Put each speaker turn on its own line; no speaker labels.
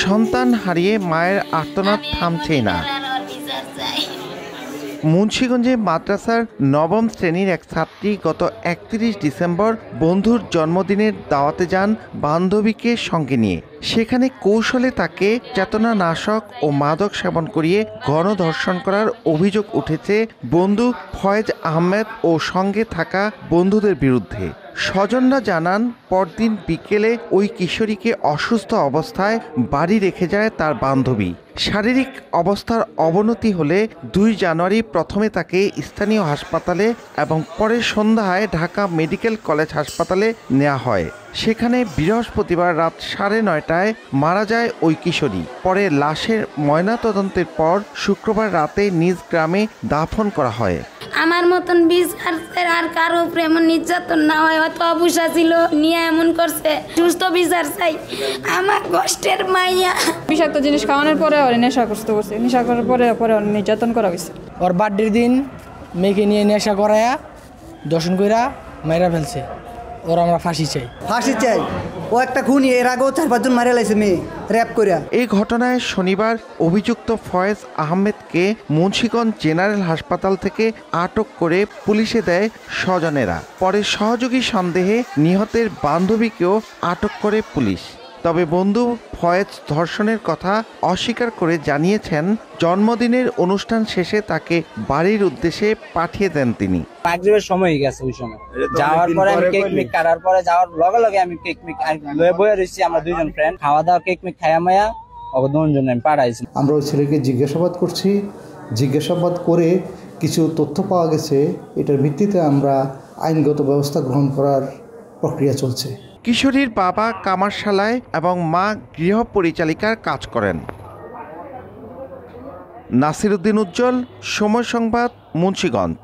সন্তান হারিয়ে মায়ের আর্তনাদ থামছেই না। মুন্সিগঞ্জে মাদ্রাসার নবম শ্রেণীর এক ছাত্রী গত ৩১ ডিসেম্বর বন্ধুর জন্মদিনের দাওয়াতে যান বান্ধবীকে সঙ্গে নিয়ে। সেখানে কৌশলে তাকে চেতনানাশক ও মাদক সেবন করিয়ে গণধর্ষণ করার অভিযোগ উঠেছে বন্ধু ফয়েজ আহমেদ ও সঙ্গে থাকা বন্ধুদের বিরুদ্ধে। স্বজনরা জানান, পরদিন বিকেলে ওই কিশোরীকে অসুস্থ অবস্থায় বাড়ি রেখে যায় তার বান্ধবী। শারীরিক অবস্থার অবনতি হলে ২ জানুয়ারি প্রথমে তাকে স্থানীয় হাসপাতালে এবং পরে সন্ধ্যায় ঢাকা মেডিকেল কলেজ হাসপাতালে নেওয়া হয়। সেখানে বৃহস্পতিবার রাত ৯:৩০টায় মারা যায় ওই কিশোরী। পরে লাশের ময়নাতদন্তের পর শুক্রবার রাতে নিজ গ্রামে দাফন করা হয়।
আমার মতন বিচার আর কারো উপরে এমন নির্যাতন না হয়, হয়তো অবুসা ছিল নিয়ে এমন করছে। সুস্থ বিচার চাই। আমার কষ্টের মাইয়া
বিষাক্ত জিনিস খাওয়ানোর পরে ওর নেশা করতে করছে, নেশা করার পরে ওর নির্যাতন করা হয়েছে।
ওর বার্থডের দিন মেয়েকে নিয়ে নেশা করায়া দর্শন কইরা মাইরা ফেলছে। ওর আমরা ফাঁসি চাই,
ফাঁসি চাই। ও একটা খুনি, এর আগেও ৪-৫ জন মারা লাইছে মেয়ে র‍্যাপ কইরা।
এই ঘটনায় শনিবার অভিযুক্ত ফয়েজ আহমেদকে মুন্সিগঞ্জ জেনারেল হাসপাতাল থেকে আটক করে পুলিশে দেয় স্বজনেরা। পরে সহযোগী সন্দেহে নিহতের বান্ধবীকেও আটক করে পুলিশ। তবে বন্ধু ফয়েজ ধর্ষণের কথা অস্বীকার করে জানিয়েছেন, জন্মদিনের অনুষ্ঠান শেষে তাকে বাড়ির উদ্দেশ্যে পাঠিয়ে দেন তিনি।
মাগরিবের সময় গেছে, ওই সময় যাওয়ার পরে আমি কেক মিক কাটার পরে যাওয়ার লগে লগে আমি কেক মিক লয়ে বয়ে রইছি। আমরা ২ জন ফ্রেন্ড খাওয়া দাওয়া কেক মিক খায়া মায়া অবদন আমি পাঠাইছি।
আমরা ওই ছেলেকে জিজ্ঞাসাবাদ করছি। জিজ্ঞাসাবাদ করে কিছু তথ্য পাওয়া গেছে। এটার ভিত্তিতে আমরা আইনগত ব্যবস্থা গ্রহণ করার প্রক্রিয়া চলছে।
কিশোরীর বাবা কামারশালায় এবং মা গৃহ পরিচালিকার কাজ করেন। নাসিরউদ্দিন উজ্জ্বল, সময় সংবাদ, মুন্সিগঞ্জ।